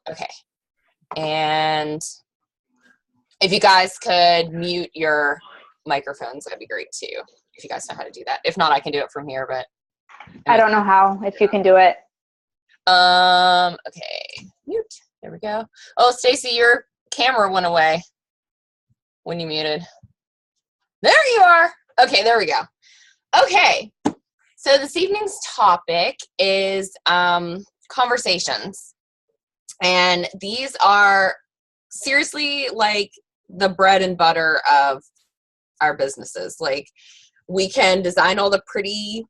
Okay. And if you guys could mute your microphones, that'd be great too. If you guys know how to do that. If not, I can do it from here, but I don't know how, if you can do it. Okay. Mute. There we go. Oh, Stacy, your camera went away when you muted. There you are. Okay, there we go. Okay. So this evening's topic is conversations. And these are seriously like the bread and butter of our businesses. Like, we can design all the pretty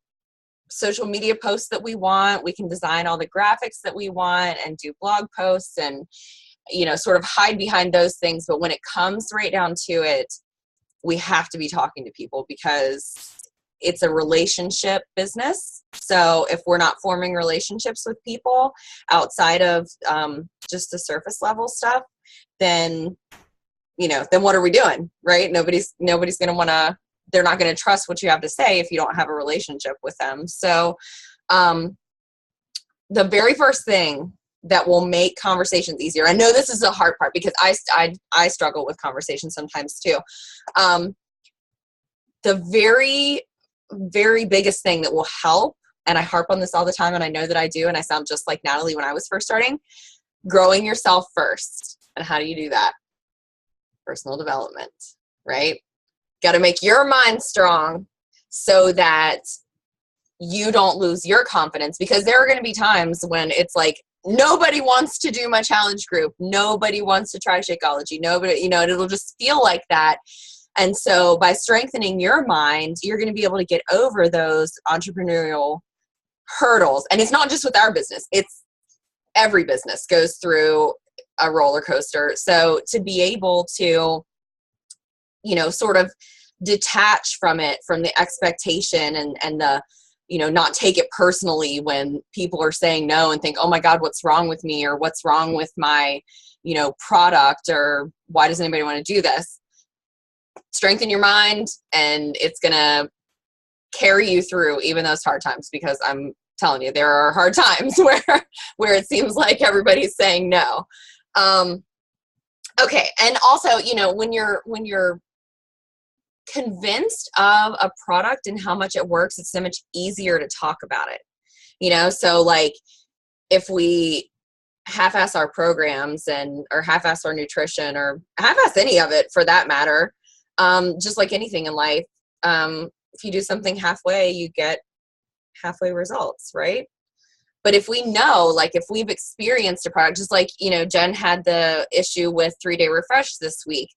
social media posts that we want. We can design all the graphics that we want and do blog posts and, you know, sort of hide behind those things. But when it comes right down to it, we have to be talking to people because it's a relationship business. So if we're not forming relationships with people outside of just the surface level stuff, then, you know, then what are we doing, right? Nobody's going to want to, they're not going to trust what you have to say if you don't have a relationship with them. So the very first thing that will make conversations easier, I know this is the hard part because I struggle with conversations sometimes too. The very, very biggest thing that will help, and I harp on this all the time, and I know that I do, and I sound just like Natalie when I was first starting, growing yourself first. And how do you do that? Personal development, right? Got to make your mind strong so that you don't lose your confidence, because there are going to be times when it's like, nobody wants to do my challenge group. Nobody wants to try Shakeology. Nobody, you know, it'll just feel like that. And so by strengthening your mind, you're going to be able to get over those entrepreneurial hurdles. And it's not just with our business. It's every business goes through a roller coaster. So to be able to, you know, sort of detach from it, from the expectation and the, you know, not take it personally when people are saying no and think, oh my God, what's wrong with me? Or what's wrong with my, you know, product? Or why does anybody want to do this? Strengthen your mind, and it's going to carry you through even those hard times, because I'm telling you, there are hard times where it seems like everybody's saying no. Okay. And also, you know, when you're convinced of a product and how much it works, it's so much easier to talk about it, you know? So like, if we half-ass our programs or half-ass our nutrition, or half-ass any of it for that matter, just like anything in life, if you do something halfway, you get halfway results, right? But if we know, like if we've experienced a product, just like, you know, Jen had the issue with 3-Day Refresh this week,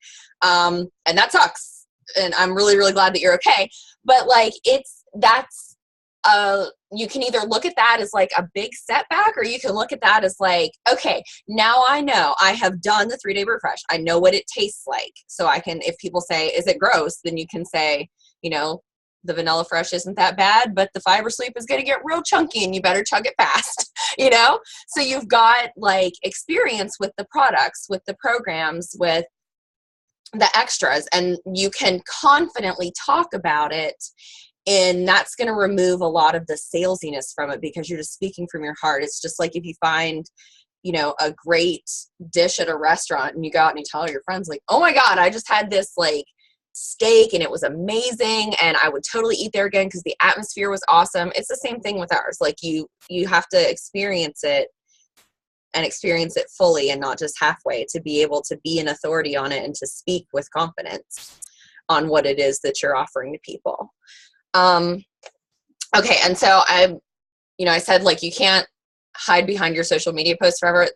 and that sucks. And I'm really, really glad that you're okay. But like, you can either look at that as like a big setback, or you can look at that as like, okay, now I know I have done the 3-Day Refresh. I know what it tastes like. So I can, if people say, is it gross? Then you can say, you know, the Vanilla Fresh isn't that bad, but the Fiber Sleep is going to get real chunky and you better chug it fast, you know? So you've got like experience with the products, with the programs, with the extras, and you can confidently talk about it. And that's going to remove a lot of the salesiness from it, because you're just speaking from your heart. It's just like if you find, you know, a great dish at a restaurant and you go out and you tell your friends like, oh my God, I just had this like steak and it was amazing and I would totally eat there again because the atmosphere was awesome. It's the same thing with ours. Like you have to experience it, and experience it fully and not just halfway, to be able to be an authority on it and to speak with confidence on what it is that you're offering to people. Okay. And so I said, like, you can't hide behind your social media posts forever.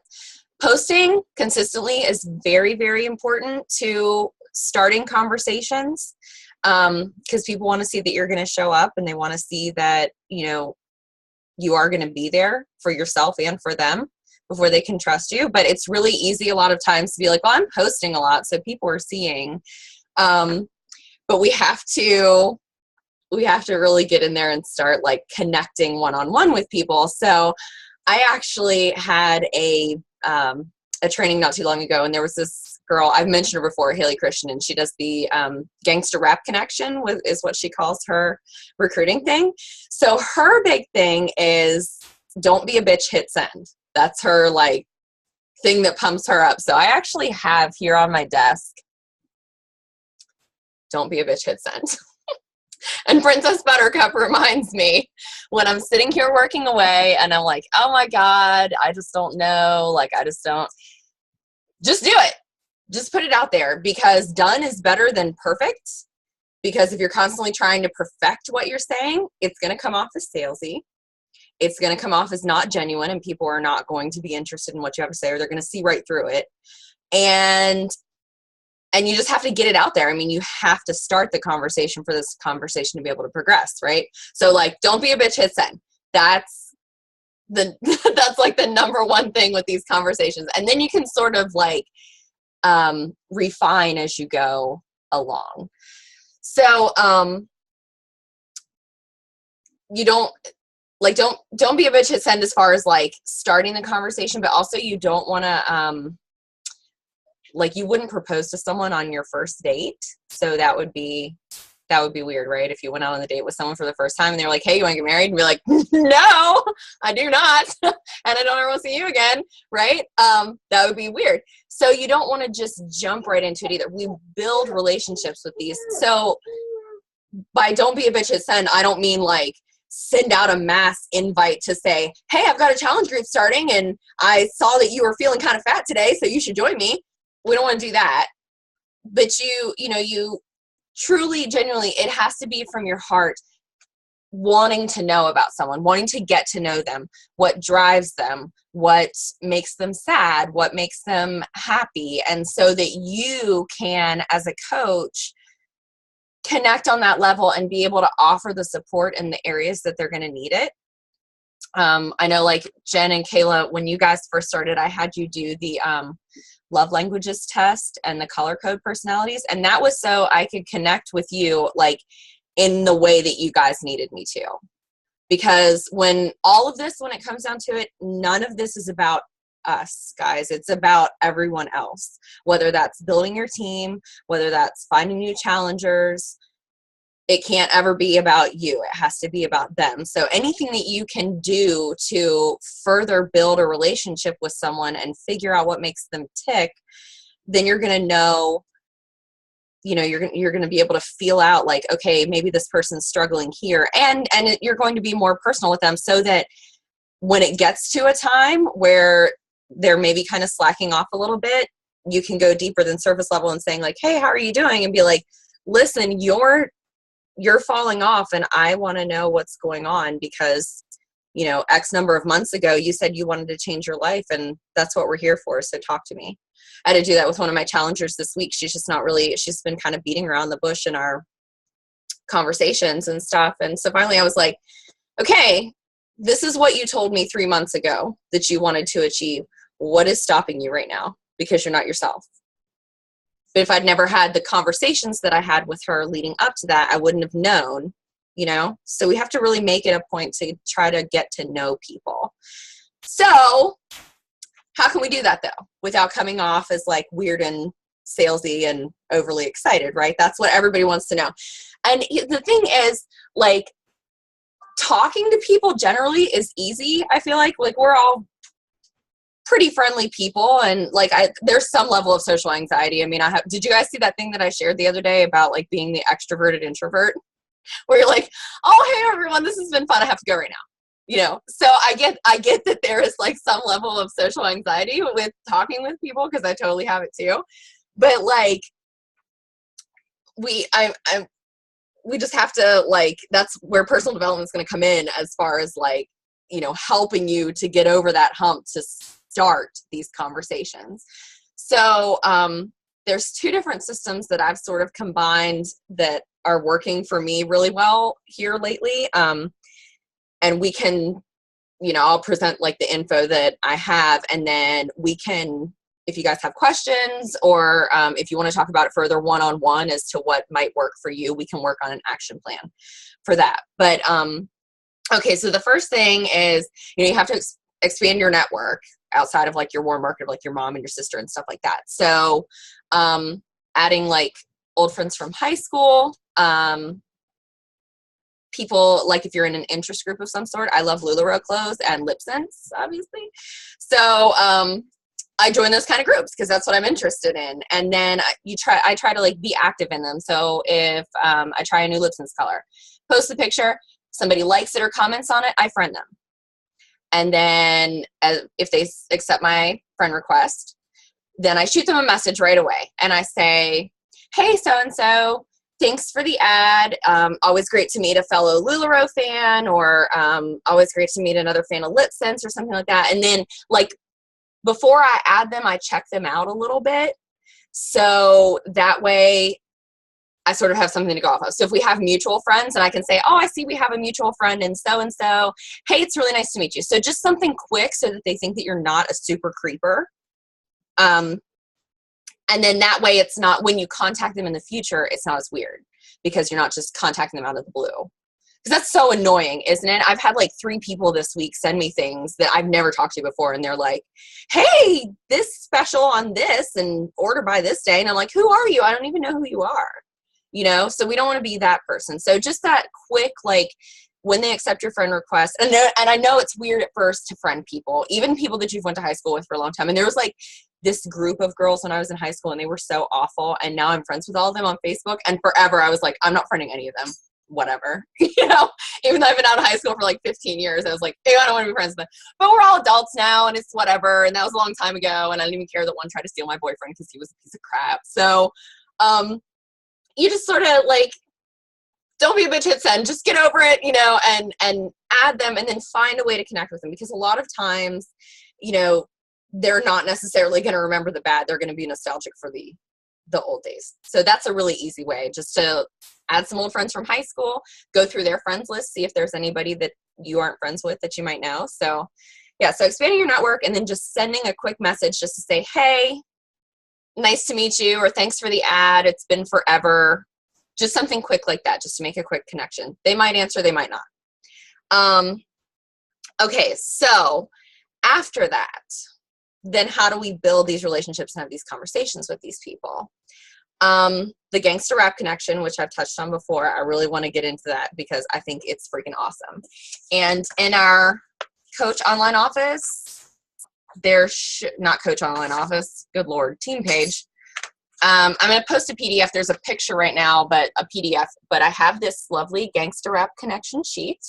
Posting consistently is very, very important to starting conversations, because people want to see that you're going to show up, and they want to see that, you know, you are going to be there for yourself and for them before they can trust you. But it's really easy a lot of times to be like, well, I'm posting a lot, so people are seeing. But we have to really get in there and start like connecting one-on-one with people. So I actually had a training not too long ago, and there was this girl, I've mentioned her before, Haley Christian, and she does the Gangster Rap Connection, is what she calls her recruiting thing. So her big thing is, don't be a bitch, hit send. That's her like thing that pumps her up. So I actually have here on my desk, don't be a bitch, hit send. And Princess Buttercup reminds me when I'm sitting here working away and I'm like, oh my God, I just don't know. Like, just do it. Just put it out there, because done is better than perfect. Because if you're constantly trying to perfect what you're saying, it's going to come off as salesy. It's going to come off as not genuine, and people are not going to be interested in what you have to say, or they're going to see right through it. And you just have to get it out there. I mean, you have to start the conversation for this conversation to be able to progress, right? So like, don't be a bitch, hit send. That's like the number one thing with these conversations. And then you can sort of like refine as you go along. So you don't be a bitch, hit send as far as like starting the conversation, but also you don't want to like, you wouldn't propose to someone on your first date. So that would be weird, right? If you went out on a date with someone for the first time and they're like, hey, you want to get married? And be like, no, I do not. And I don't ever want to see you again, right? That would be weird. So you don't want to just jump right into it either. We build relationships with these. So by don't be a bitch, hit send, I don't mean like send out a mass invite to say, hey, I've got a challenge group starting and I saw that you were feeling kind of fat today, so you should join me. We don't want to do that. But you truly, genuinely, it has to be from your heart, wanting to know about someone, wanting to get to know them, what drives them, what makes them sad, what makes them happy. And so that you can, as a coach, connect on that level and be able to offer the support in the areas that they're going to need it. I know like Jen and Kayla, when you guys first started, I had you do the love languages test and the color code personalities. And that was so I could connect with you like in the way that you guys needed me to. Because when it comes down to it, none of this is about us, guys. It's about everyone else, whether that's building your team, whether that's finding new challengers. It can't ever be about you. It has to be about them. So anything that you can do to further build a relationship with someone and figure out what makes them tick, then you're going to know, you're going to be able to feel out like, okay, maybe this person's struggling here. And you're going to be more personal with them, so that when it gets to a time where they're maybe kind of slacking off a little bit, you can go deeper than surface level and saying like, hey, how are you doing? And be like, listen, you're falling off and I want to know what's going on, because, X number of months ago, you said you wanted to change your life, and that's what we're here for. So talk to me. I had to do that with one of my challengers this week. She's been kind of beating around the bush in our conversations and stuff. And so finally I was like, okay, this is what you told me 3 months ago that you wanted to achieve. What is stopping you right now? Because you're not yourself. But if I'd never had the conversations that I had with her leading up to that, I wouldn't have known, So we have to really make it a point to try to get to know people. So how can we do that, though, without coming off as like weird and salesy and overly excited, right? That's what everybody wants to know. And the thing is, like, talking to people generally is easy. I feel like we're all pretty friendly people, and like there's some level of social anxiety. I mean, did you guys see that thing that I shared the other day about like being the extroverted introvert, where you're like, oh, hey everyone, this has been fun, I have to go right now, so I get that there is like some level of social anxiety with talking with people, because I totally have it too. But like we just have to, like, that's where personal development is going to come in, as far as like, helping you to get over that hump to start these conversations. So there's 2 different systems that I've sort of combined that are working for me really well here lately. And we can, I'll present like the info that I have, and then we can, if you guys have questions, or if you want to talk about it further one-on-one as to what might work for you, we can work on an action plan for that. But okay, so the first thing is, you have to expand your network outside of like your warm market, like your mom and your sister and stuff like that. So adding like old friends from high school, people, like if you're in an interest group of some sort. I love LuLaRoe clothes and lip scents, obviously. So I join those kind of groups because that's what I'm interested in. And then I try to like be active in them. So if I try a new lip sense color, post the picture, somebody likes it or comments on it, I friend them. And then if they accept my friend request, then I shoot them a message right away. And I say, hey, so-and-so, thanks for the ad. Always great to meet a fellow LuLaRoe fan, or always great to meet another fan of Lip Sense or something like that. And then like before I add them, I check them out a little bit. So that way I sort of have something to go off of. So if we have mutual friends and I can say, oh, I see we have a mutual friend and so, hey, it's really nice to meet you. So just something quick so that they think that you're not a super creeper. And then that way it's not, when you contact them in the future, it's not as weird because you're not just contacting them out of the blue. Because that's so annoying, isn't it? I've had like 3 people this week send me things that I've never talked to before. And they're like, hey, this special on this and order by this day. And I'm like, who are you? I don't even know who you are. You know, so we don't want to be that person. So just that quick, like when they accept your friend request, and I know it's weird at first to friend people, even people that you've went to high school with for a long time. And there was like this group of girls when I was in high school and they were so awful. And now I'm friends with all of them on Facebook. And forever I was like, I'm not friending any of them. Whatever, you know, even though I've been out of high school for like 15 years, I was like, hey, I don't want to be friends with them. But we're all adults now and it's whatever. And that was a long time ago. And I didn't even care that one tried to steal my boyfriend because he was a piece of crap. So, you just sort of like, don't be a bitch, hit send, just get over it, you know, and add them and then find a way to connect with them. Because a lot of times, you know, they're not necessarily going to remember the bad. They're going to be nostalgic for the old days. So that's a really easy way, just to add some old friends from high school, go through their friends list, see if there's anybody that you aren't friends with that you might know. So yeah, so expanding your network and then just sending a quick message just to say, hey, nice to meet you, or thanks for the ad. It's been forever. Just something quick like that, just to make a quick connection. They might answer, they might not. Okay, so after that, then how do we build these relationships and have these conversations with these people? The gangster rap connection, which I've touched on before, I really want to get into that because I think it's freaking awesome. And in our Coach Online office, not Coach Online office, good Lord, team page. I'm going to post a PDF. There's a picture right now, but a PDF, but I have this lovely gangster rap connection sheet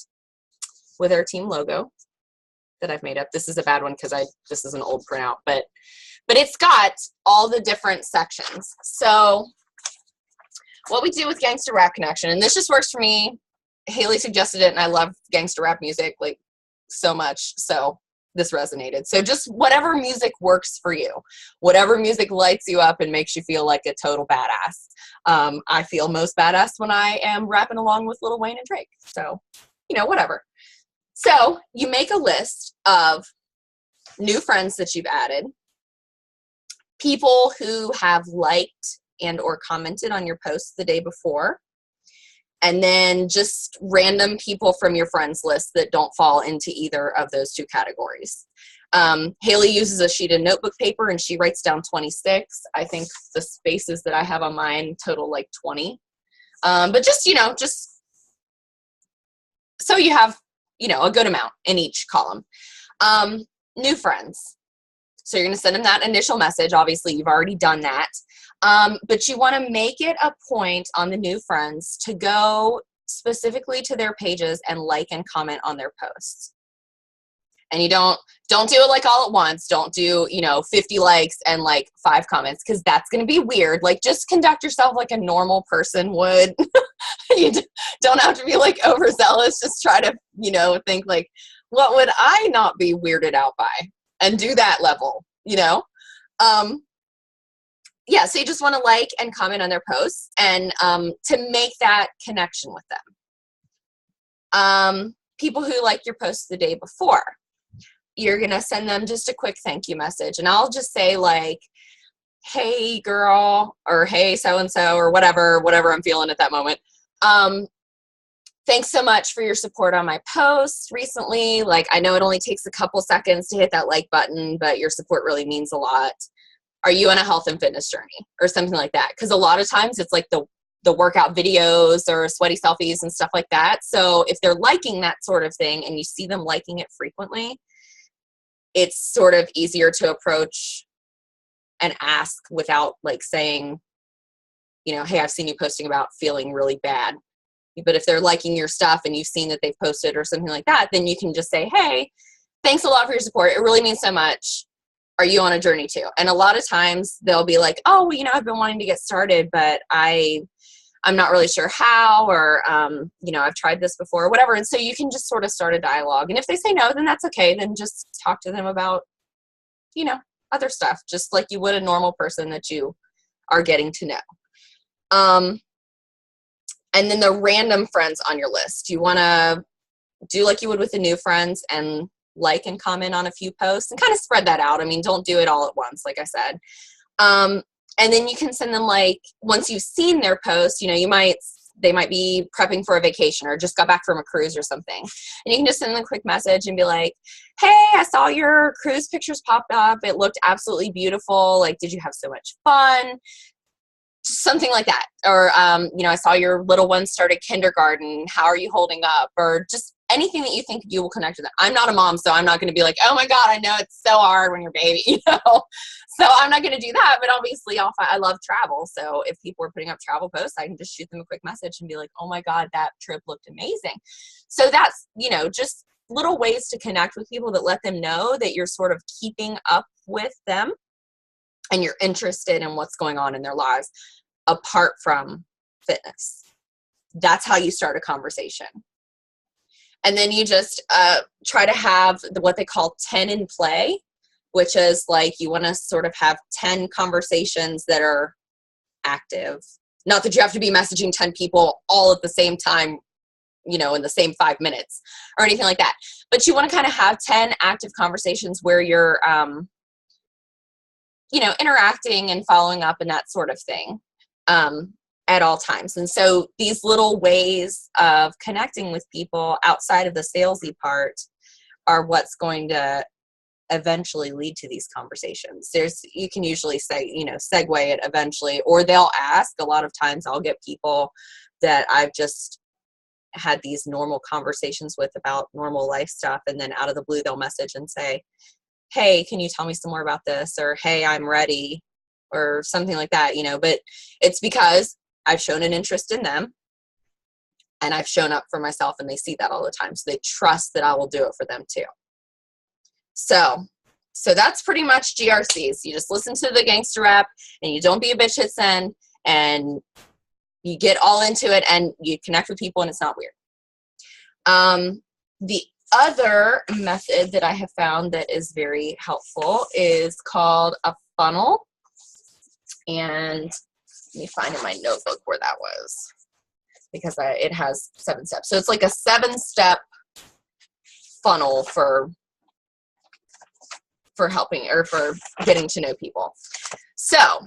with our team logo that I've made up. This is a bad one because this is an old printout, but it's got all the different sections. So what we do with gangster rap connection, and this just works for me. Haley suggested it and I love gangster rap music like so much. So this resonated. So just whatever music works for you, whatever music lights you up and makes you feel like a total badass. I feel most badass when I am rapping along with Lil Wayne and Drake. So, you know, whatever. So you make a list of new friends that you've added, people who have liked and or commented on your posts the day before, and then just random people from your friends list that don't fall into either of those 2 categories. Haley uses a sheet of notebook paper and she writes down 26. I think the spaces that I have on mine total like 20. But just, you know, just so you have, you know, a good amount in each column. New friends. So you're going to send them that initial message. Obviously, you've already done that. But you want to make it a point on the new friends to go specifically to their pages and like and comment on their posts. And you don't do it like all at once. Don't do, you know, 50 likes and like 5 comments because that's going to be weird. Like just conduct yourself like a normal person would. You don't have to be like overzealous. Just try to, you know, think like, what would I not be weirded out by? And do that level, you know? Yeah, so you just want to like and comment on their posts and to make that connection with them. People who like your posts the day before, you're going to send them just a quick thank you message. And I'll just say like, hey girl, or hey so-and-so, or whatever I'm feeling at that moment. Thanks so much for your support on my post recently. Like, I know it only takes a couple seconds to hit that like button, but your support really means a lot. Are you on a health and fitness journey or something like that? Because a lot of times it's like the workout videos or sweaty selfies and stuff like that. So if they're liking that sort of thing and you see them liking it frequently, it's sort of easier to approach and ask without like saying, you know, hey, I've seen you posting about feeling really bad. But if they're liking your stuff and you've seen that they've posted or something like that, then you can just say, hey, thanks a lot for your support. It really means so much. Are you on a journey too? And a lot of times they'll be like, oh, well, you know, I've been wanting to get started, but I'm not really sure how, or, you know, I've tried this before or whatever. And so you can just sort of start a dialogue. And if they say no, then that's okay. Then just talk to them about, you know, other stuff, just like you would a normal person that you are getting to know. And then the random friends on your list, you want to do like you would with the new friends and like and comment on a few posts and kind of spread that out. I mean, don't do it all at once, like I said. And then you can send them, like, once you've seen their post, you know, they might be prepping for a vacation or just got back from a cruise or something. And you can just send them a quick message and be like, hey, I saw your cruise pictures popped up. It looked absolutely beautiful. Like, did you have so much fun? Something like that. Or, you know, I saw your little one started kindergarten. How are you holding up? Or just anything that you think you will connect with them. I'm not a mom, so I'm not going to be like, oh my God, I know it's so hard when you're a baby, you know? So I'm not going to do that, but obviously I love travel. So if people are putting up travel posts, I can just shoot them a quick message and be like, oh my God, that trip looked amazing. So that's, you know, just little ways to connect with people that let them know that you're sort of keeping up with them and you're interested in what's going on in their lives apart from fitness. That's how you start a conversation. And then you just try to have what they call 10 in play, which is like you want to sort of have 10 conversations that are active. Not that you have to be messaging 10 people all at the same time, you know, in the same 5 minutes or anything like that. But you want to kind of have 10 active conversations where you're, you know, interacting and following up and that sort of thing. At all times. And so these little ways of connecting with people outside of the salesy part are what's going to eventually lead to these conversations. You can usually say, you know, segue it eventually, or they'll ask. A lot of times I'll get people that I've just had these normal conversations with about normal life stuff. And then out of the blue, they'll message and say, hey, can you tell me some more about this? Or, hey, I'm ready, or something like that, you know, but it's because I've shown an interest in them and I've shown up for myself, and they see that all the time. So they trust that I will do it for them too. So that's pretty much GRCs. You just listen to the gangster rap and you don't be a bitch, hit send, and you get all into it and you connect with people and it's not weird. The other method that I have found that is very helpful is called a funnel. And let me find in my notebook where that was, because it has 7 steps. So it's like a 7-step funnel for helping or for getting to know people. So,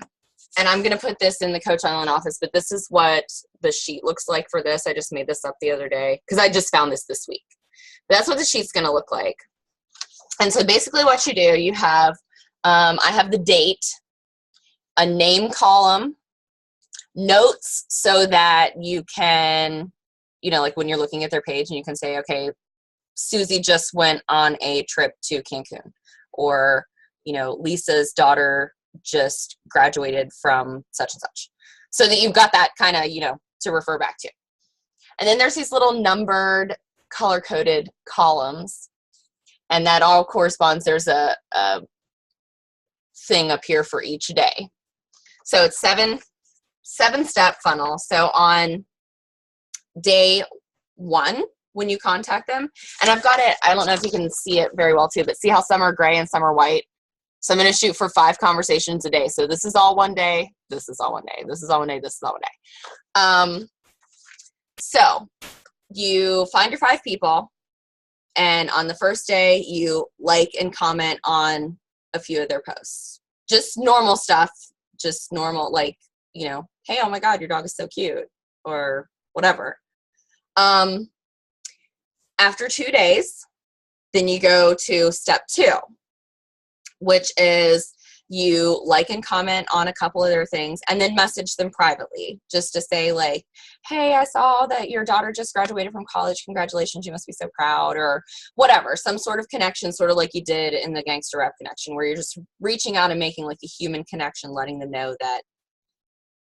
and I'm going to put this in the Coach Island office, but this is what the sheet looks like for this. I just made this up the other day because I just found this week. But that's what the sheet's going to look like. And so basically what you do, you have, I have the date, a name column, notes so that you can, you know, like when you're looking at their page and you can say, okay, Susie just went on a trip to Cancun, or, you know, Lisa's daughter just graduated from such and such, so that you've got that kind of, you know, to refer back to. And then there's these little numbered, color-coded columns, and that all corresponds. There's a thing up here for each day. So it's 7-step funnel. So on day 1, when you contact them, and I've got it, I don't know if you can see it very well too, but see how some are gray and some are white? So I'm going to shoot for 5 conversations a day. So this is all one day. This is all one day. This is all one day. This is all one day. So you find your 5 people, and on the first day, you like and comment on a few of their posts. Just normal stuff. Just normal, like, you know, hey, oh my God, your dog is so cute, or whatever. After 2 days, then you go to step 2, which is you like and comment on a couple of their things, and then message them privately just to say like, hey, I saw that your daughter just graduated from college. Congratulations. You must be so proud, or whatever, some sort of connection, sort of like you did in the Gangster Rap connection, where you're just reaching out and making like a human connection, letting them know that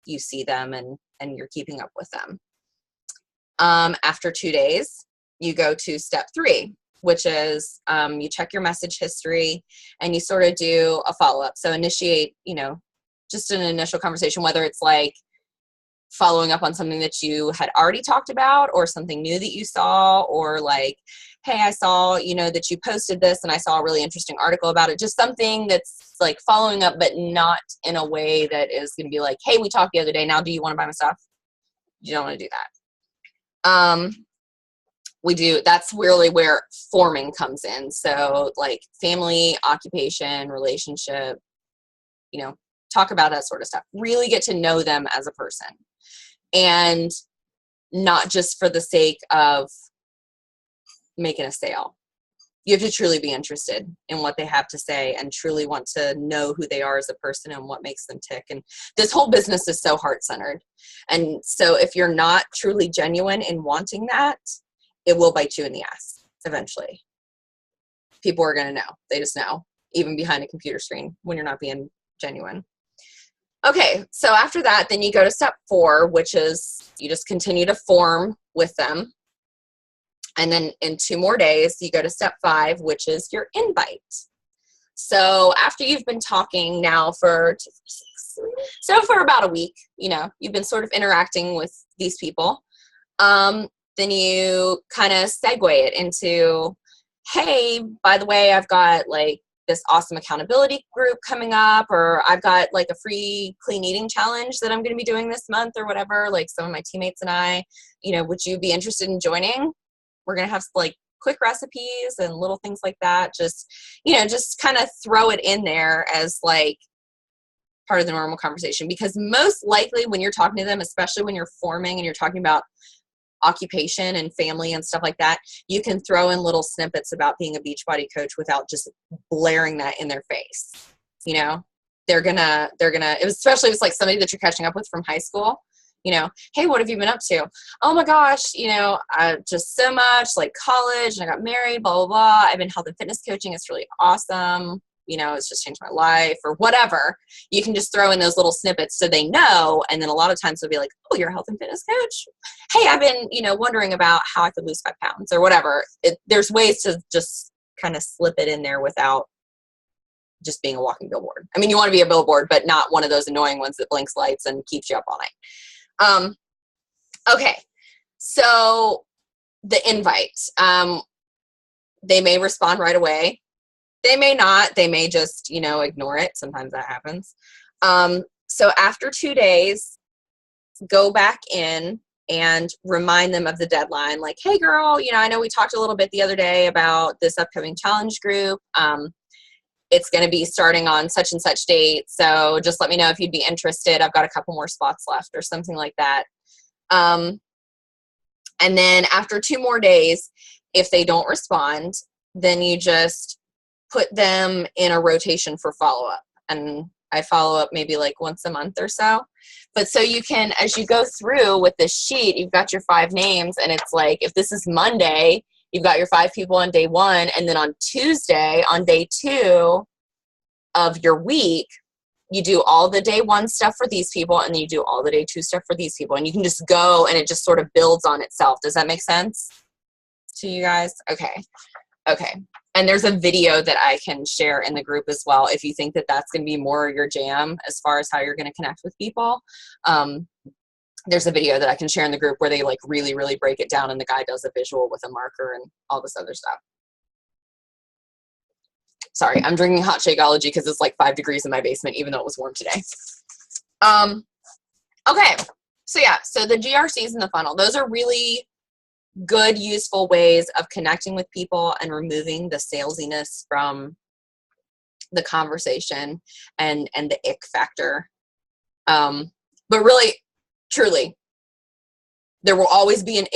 you see them and you're keeping up with them. After 2 days, you go to step 3, which is you check your message history and you sort of do a follow-up. So initiate, just an initial conversation, whether it's like following up on something that you had already talked about or something new that you saw, or like, hey, I saw, that you posted this and I saw a really interesting article about it. Just something that's like following up, but not in a way that is going to be like, hey, we talked the other day. Now, do you want to buy my stuff? You don't want to do that. That's really where forming comes in. So like family, occupation, relationship, talk about that sort of stuff. Really get to know them as a person, and not just for the sake of making a sale. You have to truly be interested in what they have to say and truly want to know who they are as a person and what makes them tick. And this whole business is so heart-centered. And so if you're not truly genuine in wanting that, it will bite you in the ass eventually. People are going to know. They just know, even behind a computer screen, when you're not being genuine. Okay, so after that, then you go to step 4, which is you just continue to form with them. And then in 2 more days, you go to step 5, which is your invite. So after you've been talking now for about a week, you've been sort of interacting with these people. Then you kind of segue it into, hey, by the way, I've got like this awesome accountability group coming up, or I've got like a free clean eating challenge that I'm going to be doing this month or whatever. Like some of my teammates and I, would you be interested in joining? We're going to have like quick recipes and little things like that. Just kind of throw it in there as like part of the normal conversation, because most likely when you're talking to them, especially when you're forming and you're talking about occupation and family and stuff like that, you can throw in little snippets about being a Beachbody coach without just blaring that in their face. They're gonna, especially if it's like somebody that you're catching up with from high school, hey, what have you been up to? Oh my gosh, I just so much, like college, and I got married, blah, blah, blah. I've been health and fitness coaching. It's really awesome. It's just changed my life, or whatever. You can just throw in those little snippets so they know. And then a lot of times they'll be like, oh, you're a health and fitness coach? Hey, I've been, wondering about how I could lose 5 pounds or whatever. There's ways to just kind of slip it in there without just being a walking billboard. I mean, you want to be a billboard, but not one of those annoying ones that blinks lights and keeps you up all night. Okay. So the invite, they may respond right away. They may not. They may just, ignore it. Sometimes that happens. So after 2 days, go back in and remind them of the deadline. Like, hey, girl, I know we talked a little bit the other day about this upcoming challenge group. It's going to be starting on such and such date. So just let me know if you'd be interested. I've got a couple more spots left or something like that. And then after 2 more days, if they don't respond, then you just put them in a rotation for follow-up. And I follow up maybe like once a month or so. But so you can, as you go through with this sheet, you've got your 5 names, and it's like, if this is Monday, you've got your 5 people on day 1, and then on Tuesday, on day 2 of your week, you do all the day 1 stuff for these people, and then you do all the day 2 stuff for these people. And you can just go, and it just sort of builds on itself. Does that make sense to you guys? Okay. And there's a video that I can share in the group as well if you think that that's going to be more your jam as far as how you're going to connect with people. There's a video that I can share in the group where they like really, really break it down, and the guy does a visual with a marker and all this other stuff. Sorry, I'm drinking hot Shakeology because it's like 5 degrees in my basement, even though it was warm today. Okay, so the GRCs in the funnel, those are really good, useful ways of connecting with people and removing the salesiness from the conversation and the ick factor. But really, truly, there will always be an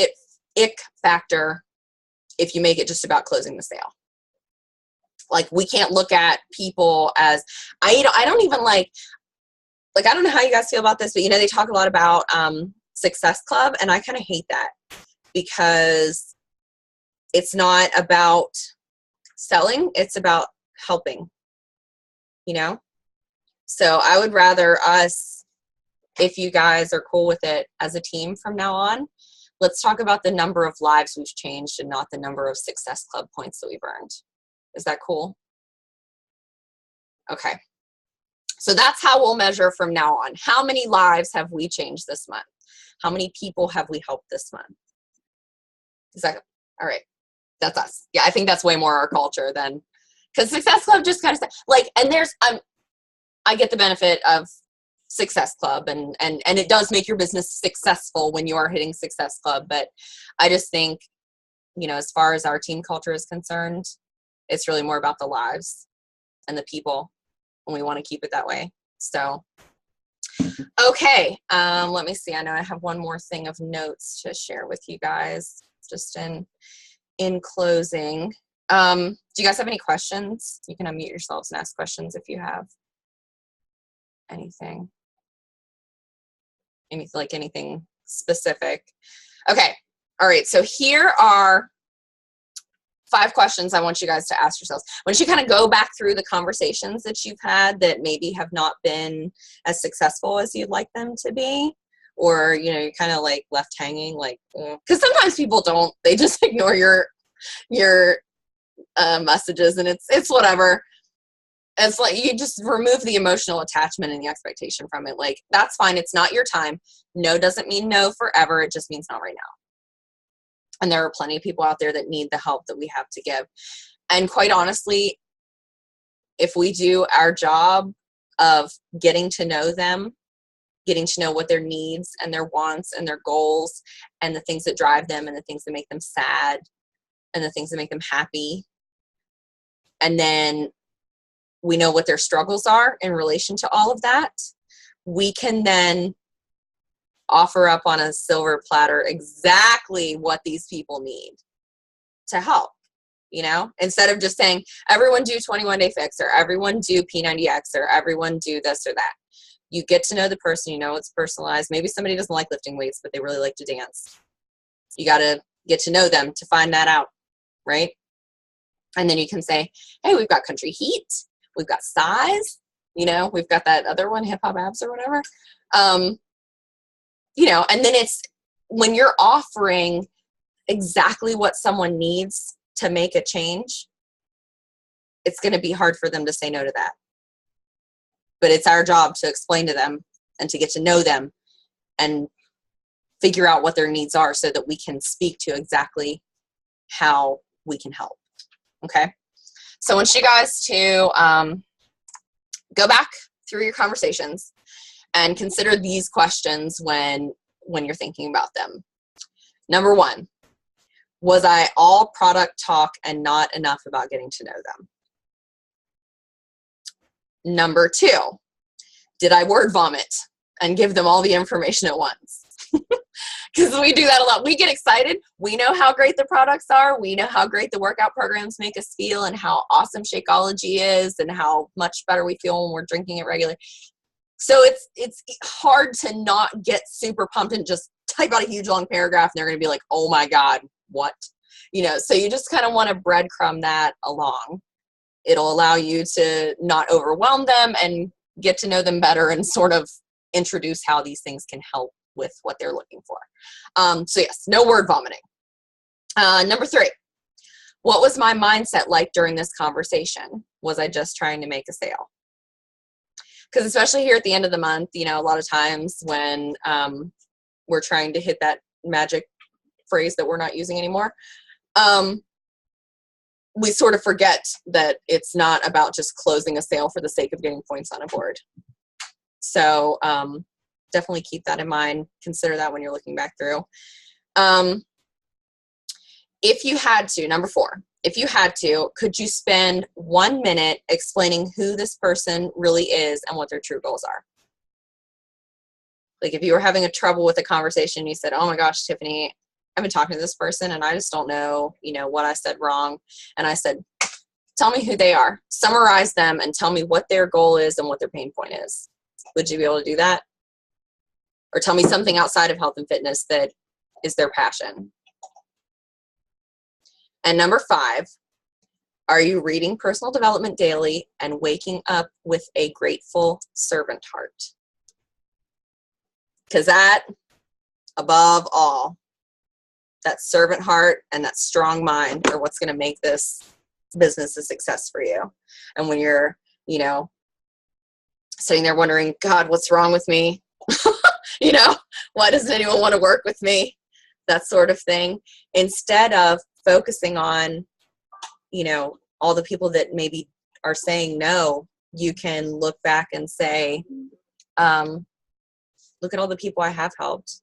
ick factor if you make it just about closing the sale. Like, we can't look at people as, I don't even like, I don't know how you guys feel about this, but you know, they talk a lot about Success Club, and I kind of hate that, because it's not about selling, it's about helping, you know? So I would rather us, if you guys are cool with it as a team from now on, let's talk about the number of lives we've changed and not the number of Success Club points that we've earned. Is that cool? Okay. So that's how we'll measure from now on. How many lives have we changed this month? How many people have we helped this month? Is that, all right. That's us. Yeah, I think that's way more our culture than, because Success Club just kind of like, and there's, I get the benefit of Success Club, and it does make your business successful when you are hitting Success Club. But I just think, you know, as far as our team culture is concerned, it's really more about the lives and the people, and we want to keep it that way. So, okay, let me see. I know I have one more thing of notes to share with you guys, just in closing. Do you guys have any questions? You can unmute yourselves and ask questions if you have anything. Anything specific. Okay. All right. So here are 5 questions I want you guys to ask yourselves. Once you kind of go back through the conversations that you've had that maybe have not been as successful as you'd like them to be, or, you know, you're kind of like left hanging, like, because sometimes people don't, they just ignore your messages, and it's whatever. It's like, you just remove the emotional attachment and the expectation from it. Like, that's fine. It's not your time. No doesn't mean no forever. It just means not right now. And there are plenty of people out there that need the help that we have to give. And quite honestly, if we do our job of getting to know them, getting to know what their needs and their wants and their goals and the things that drive them and the things that make them sad and the things that make them happy, and then we know what their struggles are in relation to all of that, we can then offer up on a silver platter exactly what these people need to help, you know, instead of just saying, everyone do 21-day fix, or everyone do P90X, or everyone do this or that. You get to know the person, you know, it's personalized. Maybe somebody doesn't like lifting weights, but they really like to dance. You got to get to know them to find that out, right? And then you can say, hey, we've got country heat, we've got size, you know, we've got that other one, hip hop abs or whatever. You know, and then it's when you're offering exactly what someone needs to make a change, it's going to be hard for them to say no to that. But it's our job to explain to them and to get to know them and figure out what their needs are so that we can speak to exactly how we can help. Okay. So I want you guys to go back through your conversations and consider these questions when you're thinking about them. Number 1, was I all product talk and not enough about getting to know them? Number 2, did I word vomit and give them all the information at once? Because we do that a lot. We get excited. We know how great the products are. We know how great the workout programs make us feel and how awesome Shakeology is and how much better we feel when we're drinking it regularly. So it's hard to not get super pumped and just type out a huge long paragraph, and they're going to be like, oh my God, what? You know, so you just kind of want to breadcrumb that along. It'll allow you to not overwhelm them and get to know them better and sort of introduce how these things can help with what they're looking for. So yes, no word vomiting. Number 3, what was my mindset like during this conversation? Was I just trying to make a sale? Because especially here at the end of the month, you know, a lot of times when we're trying to hit that magic phrase that we're not using anymore, we sort of forget that it's not about just closing a sale for the sake of getting points on a board. So definitely keep that in mind. Consider that when you're looking back through. If you had to, number 4, if you had to, could you spend 1 minute explaining who this person really is and what their true goals are? Like if you were having a trouble with a conversation, you said, oh my gosh, Tiffany, I've been talking to this person and I just don't know, you know, what I said wrong. And I said, Tell me who they are. Summarize them and tell me what their goal is and what their pain point is. Would you be able to do that? Or tell me something outside of health and fitness that is their passion. And number 5, are you reading personal development daily and waking up with a grateful servant heart? Because that, above all, that servant heart and that strong mind are what's going to make this business a success for you. And when you're, you know, sitting there wondering, God, what's wrong with me? You know, why doesn't anyone want to work with me? That sort of thing. Instead of focusing on, you know, all the people that maybe are saying no, you can look back and say, look at all the people I have helped.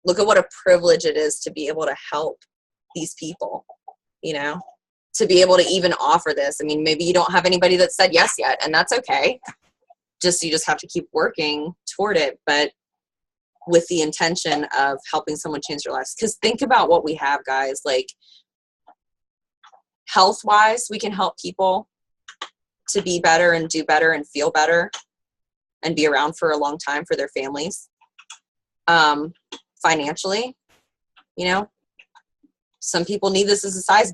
Look at what a privilege it is to be able to help these people, you know, to be able to even offer this. I mean, maybe you don't have anybody that said yes yet, and that's okay. You just have to keep working toward it, but with the intention of helping someone change their lives. Because think about what we have, guys. Like, health-wise, we can help people to be better and do better and feel better and be around for a long time for their families. Financially, you know, some people need this as a side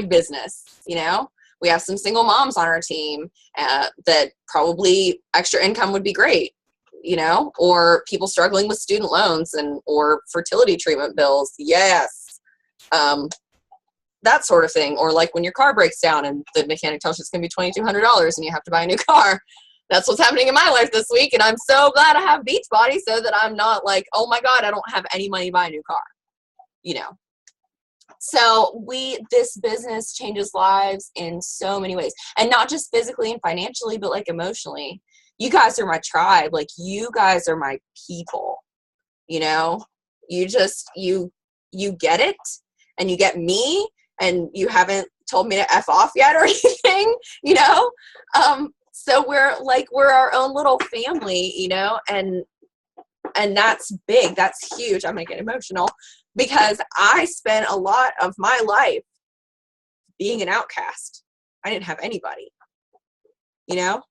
business, you know. We have some single moms on our team that probably extra income would be great, you know, or people struggling with student loans or fertility treatment bills. Yes. That sort of thing. Or like when your car breaks down and the mechanic tells you it's going to be $2,200 and you have to buy a new car. That's what's happening in my life this week. And I'm so glad I have Beachbody so that I'm not like, oh my God, I don't have any money to buy a new car, you know. So this business changes lives in so many ways, and not just physically and financially, but like emotionally. You guys are my tribe. Like, you guys are my people, you know. You get it, and you get me, and you haven't told me to F off yet or anything, you know. So we're our own little family, you know, and that's big. That's huge. I'm gonna get emotional because I spent a lot of my life being an outcast. I didn't have anybody, you know?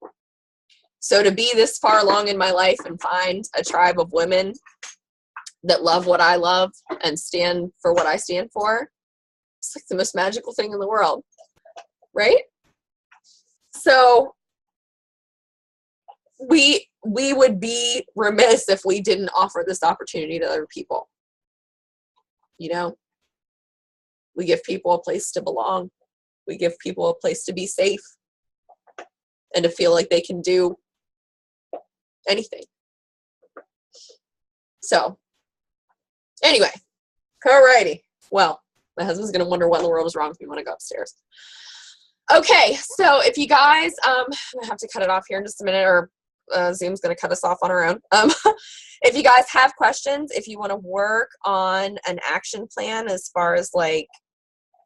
So to be this far along in my life and find a tribe of women that love what I love and stand for what I stand for, it's like the most magical thing in the world, right? So we would be remiss if we didn't offer this opportunity to other people. You know, we give people a place to belong. We give people a place to be safe and to feel like they can do anything. So anyway, alrighty. Well, my husband's going to wonder what in the world is wrong with me when I go upstairs. Okay, so if you guys, I have to cut it off here in just a minute, or Zoom's going to cut us off on our own. If you guys have questions, if you want to work on an action plan as far as like,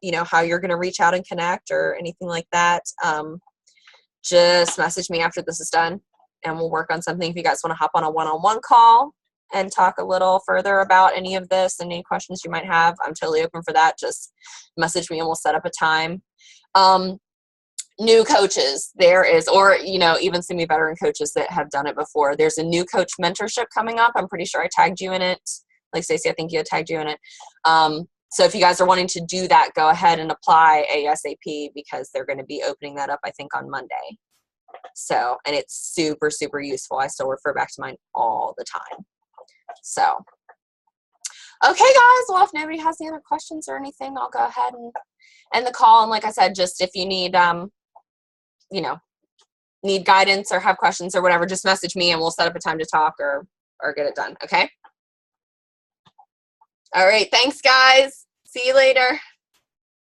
you know, how you're going to reach out and connect or anything like that, just message me after this is done and we'll work on something. If you guys want to hop on a one-on-one call and talk a little further about any of this and any questions you might have, I'm totally open for that. Just message me and we'll set up a time. New coaches, there is, or, you know, even semi-veteran coaches that have done it before. There's a new coach mentorship coming up. I'm pretty sure I tagged you in it. Like Stacey, I think you had tagged you in it. So if you guys are wanting to do that, go ahead and apply ASAP because they're going to be opening that up, I think, on Monday. So, and it's super, super useful. I still refer back to mine all the time. So, okay, guys. Well, if nobody has any other questions or anything, I'll go ahead and end the call. And like I said, just if you need, you know, need guidance or have questions or whatever, just message me and we'll set up a time to talk or get it done. Okay. All right. Thanks, guys. See you later.